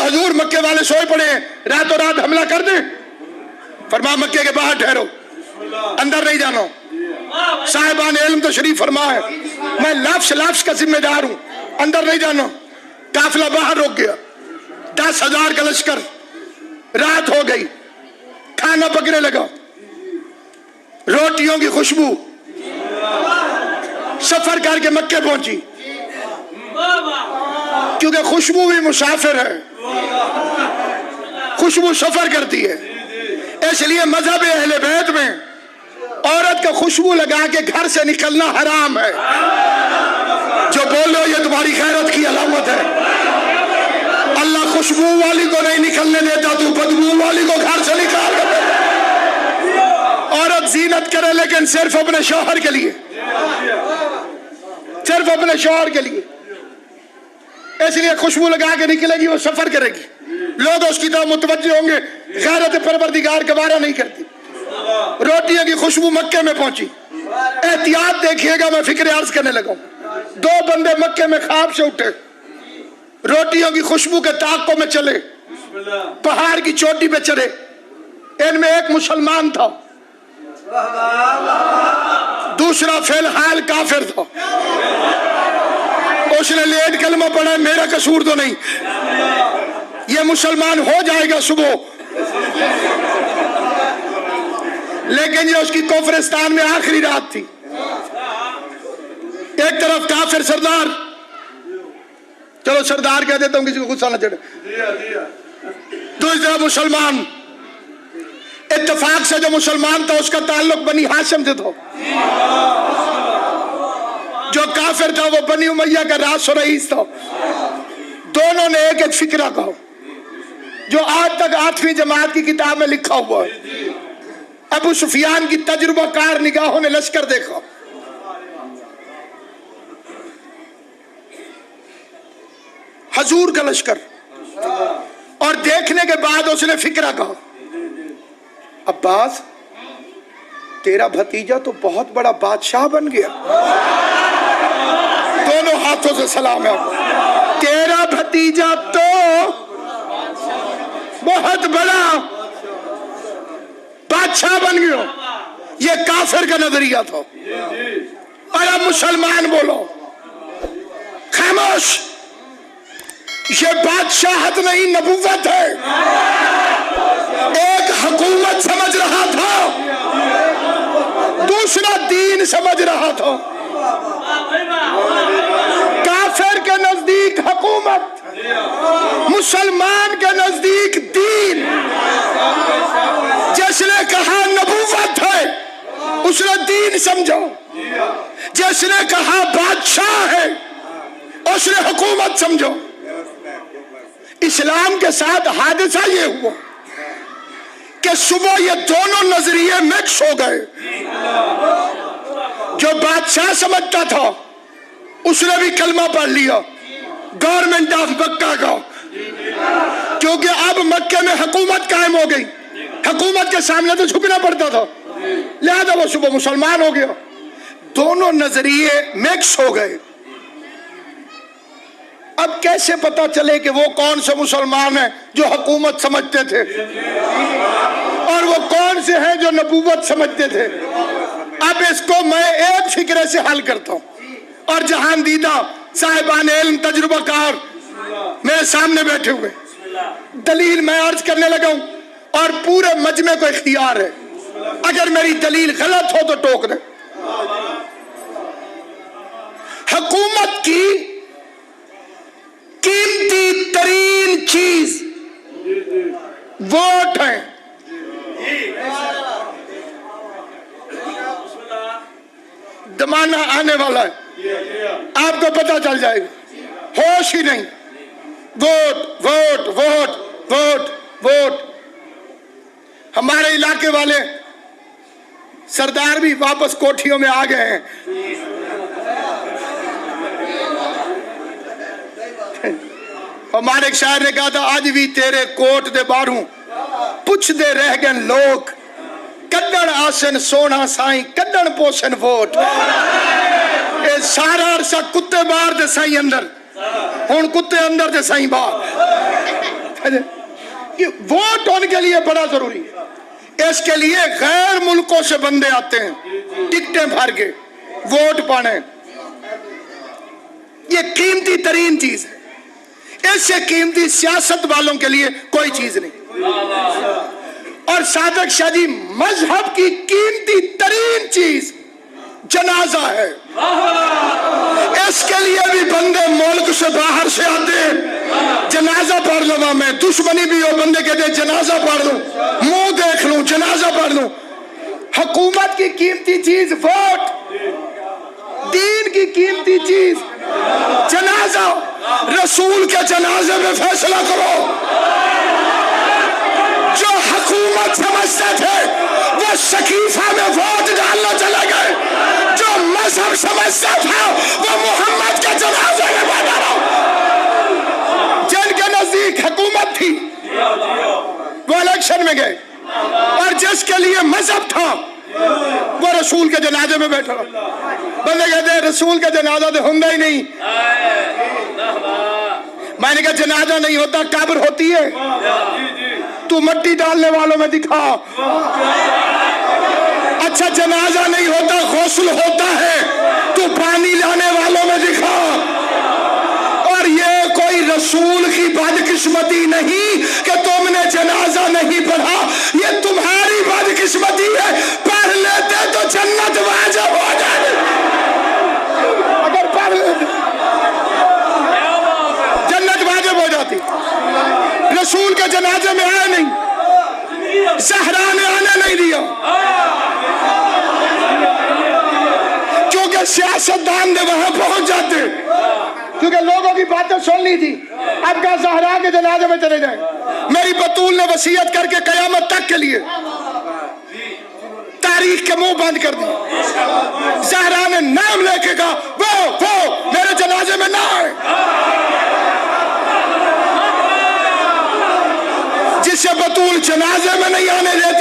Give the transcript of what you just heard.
حضور مکے والے سوئے پڑے ہیں، راتوں رات حملہ کر دیں؟ فرمایا مکے کے باہر ٹھہرو، اندر نہیں جانا۔ صاحبان علم تو شریف فرمائے میں لفظ لفظ کا ذمہ دار ہوں، اندر نہیں جانا۔ قافلہ باہر رک گیا، 10,000 کا لشکر، رات ہو گئی، کھانا پکنے لگا، روٹیوں کی خوشبو سفر کر کے مکے پہنچی، کیونکہ خوشبو بھی مسافر ہے، خوشبو سفر کرتی ہے۔ اس لیے مذہب اہل بیت میں عورت کا خوشبو لگا کے گھر سے نکلنا حرام ہے۔ جو بولو یہ تمہاری غیرت کی علامت ہے۔ اللہ خوشبو والی کو نہیں نکلنے دیتا، تو بدبو والی کو گھر سے نکال دیتا۔ عورت زینت کرے لیکن صرف اپنے شوہر کے لیے، صرف اپنے شوہر کے لیے، اس لیے خوشبو لگا کے نکلے گی، وہ سفر کرے گی، لوگ اس کی طرف متوجہ ہوں گے، غیرت پروردگار گوارا نہیں کرتی۔ روٹیوں کی خوشبو مکے میں پہنچی۔ احتیاط دیکھیے گا، میں فکر عرض کرنے لگا ہوں۔ 2 بندے مکے میں خواب سے اٹھے، روٹیوں کی خوشبو کے طاقوں میں چلے، پہاڑ کی چوٹی پہ چڑھے۔ ان میں ایک مسلمان تھا، دوسرا فی الحال کافر تھا۔ اس نے لیٹ کلمہ پڑھا، میرا قصور تو نہیں، یہ مسلمان ہو جائے گا صبح، لیکن یہ اس کی کفرستان میں آخری رات تھی۔ ایک طرف کافر سردار، چلو سردار کہہ دیتا ہوں کسی کو غصہ نہ چڑھے، دوسری طرف مسلمان۔ اتفاق سے جو مسلمان تھا اس کا تعلق بنی ہاشم سے تھا، جو کافر تھا وہ بنی امیہ کا راس و رئیس تھا۔ دونوں نے ایک ایک فکرہ کہا جو آج تک 8ویں جماعت کی کتاب میں لکھا ہوا ہے۔ ابو سفیان کی تجربہ کار نگاہوں نے لشکر دیکھا، حضور کا لشکر، اور دیکھنے کے بعد اس نے فکرہ کہا، عباس تیرا بھتیجا تو بہت بڑا بادشاہ بن گیا۔ دونوں ہاتھوں سے سلام ہے، تیرا بھتیجا تو بہت بڑا بادشاہ بن گیا۔ یہ کافر کا نظریہ تھا۔ اور اب مسلمان بولو، خاموش، یہ بادشاہت نہیں نبوت ہے۔ ایک حکومت سمجھ رہا تھا، دوسرا دین سمجھ رہا تھا۔ کافر کے نزدیک حکومت، مسلمان کے نزدیک دین۔ جس نے کہا نبوت ہے اس نے دین سمجھا، جس نے کہا بادشاہ ہے اس نے حکومت سمجھو۔ اسلام کے ساتھ حادثہ یہ ہوا کہ صبح یہ دونوں نظریے مکس ہو گئے۔ جو بادشاہ سمجھتا تھا اس نے بھی کلمہ پڑھ لیا، گورنمنٹ آف مکہ کا، کیونکہ اب مکے میں حکومت قائم ہو گئی، حکومت کے سامنے تو جھکنا پڑتا تھا، لہذا وہ صبح مسلمان ہو گیا۔ دونوں نظریے مکس ہو گئے۔ اب کیسے پتا چلے کہ وہ کون سے مسلمان ہیں جو حکومت سمجھتے تھے اور وہ کون سے ہیں جو نبوت سمجھتے تھے؟ اب اس کو میں ایک فکرے سے حل کرتا ہوں، اور جہان دیدہ صاحبان علم تجربہ کار میرے سامنے بیٹھے ہوئے، دلیل میں عرض کرنے لگا ہوں، اور پورے مجمع کو اختیار ہے، اگر میری دلیل غلط ہو تو ٹوک دیں۔ حکومت کی قیمتی ترین چیز ووٹ ہے۔ زمانہ آنے والا ہے، آپ کو پتہ چل جائے گا، ہوش ہی نہیں، vote vote vote vote vote. ہمارے علاقے والے سردار بھی واپس کوٹھیوں میں آ گئے ہیں۔ ہمارے ایک شاعر نے کہا تھا، آج بھی تیرے کوٹ دے باروں پچھ دے رہ گئے لوگ، کڈن آسن سونا سائیں کڈن پوسن ووٹ۔ اے سارا عرصہ کتے باہر دے سائیں اندر، ہون کتے اندر دے سائیں باہر۔ یہ ووٹ ان کے لیے بڑا ضروری ہے. اس کے لیے غیر ملکوں سے بندے آتے ہیں ٹکٹیں بھر کے ووٹ پانے. یہ قیمتی ترین چیز ہے. اس سے قیمتی سیاست والوں کے لیے کوئی چیز نہیں. اور صادق شاہ جی مذہب کی قیمتی ترین چیز جنازہ ہے. اس کے لیے بھی بندے ملک سے باہر سے آتے ہیں. جنازہ پڑھ لوں میں دشمنی بھی ہو بندے کہتے ہیں جنازہ پڑھ لوں منہ دیکھ لوں جنازہ پڑھ لوں. حکومت کی قیمتی چیز ووٹ, دین کی قیمتی چیز جنازہ. رسول کے جنازے میں فیصلہ کرو. جو حکومت سمجھتے تھے وہ شکیفہ میں ووٹ ڈالنا چلے گئے. جو مذہب سمجھتا تھا وہ محمد کے جنازے میں ووٹ ڈالو. جن کے نزدیک حکومت تھی وہ الیکشن میں گئے, اور جس کے لیے مذہب تھا وہ رسول کے جنازے میں بیٹھا. بندے کہتے ہیں رسول کا جنازہ تو ہوتا ہی نہیں. میں نے کہا جنازہ نہیں ہوتا قبر ہوتی ہے. تو مٹی ڈالنے والوں میں دکھا. اچھا جنازہ نہیں ہوتا غسل ہوتا ہے, تو پانی لانے والوں میں دکھا. اور یہ کوئی رسول کی بدقسمتی نہیں کہ تم نے جنازہ نہیں پڑھا, یہ تمہاری بدقسمتی ہے. پڑھ لیتے تو جنت واجب ہو جائے. اگر پڑھ لیتے جنت واجب ہو جاتی. رسول کے جنازے میں آئے نہیں, زہرا نے آنے نہیں دیا, کیونکہ سیاستدان نے وہاں پہنچ جاتے, کیونکہ لوگوں کی باتیں سن لی تھی. اب کیا زہرا کے جنازے میں چلے جائیں. میری بطول نے وصیت کر کے قیامت تک کے لیے تاریخ کے منہ بند کر دی. زہرا نے نام لے کے کہا وہ میرے جنازے میں نہ آئے. جسے بطول جنازے میں نہیں آنے دیتی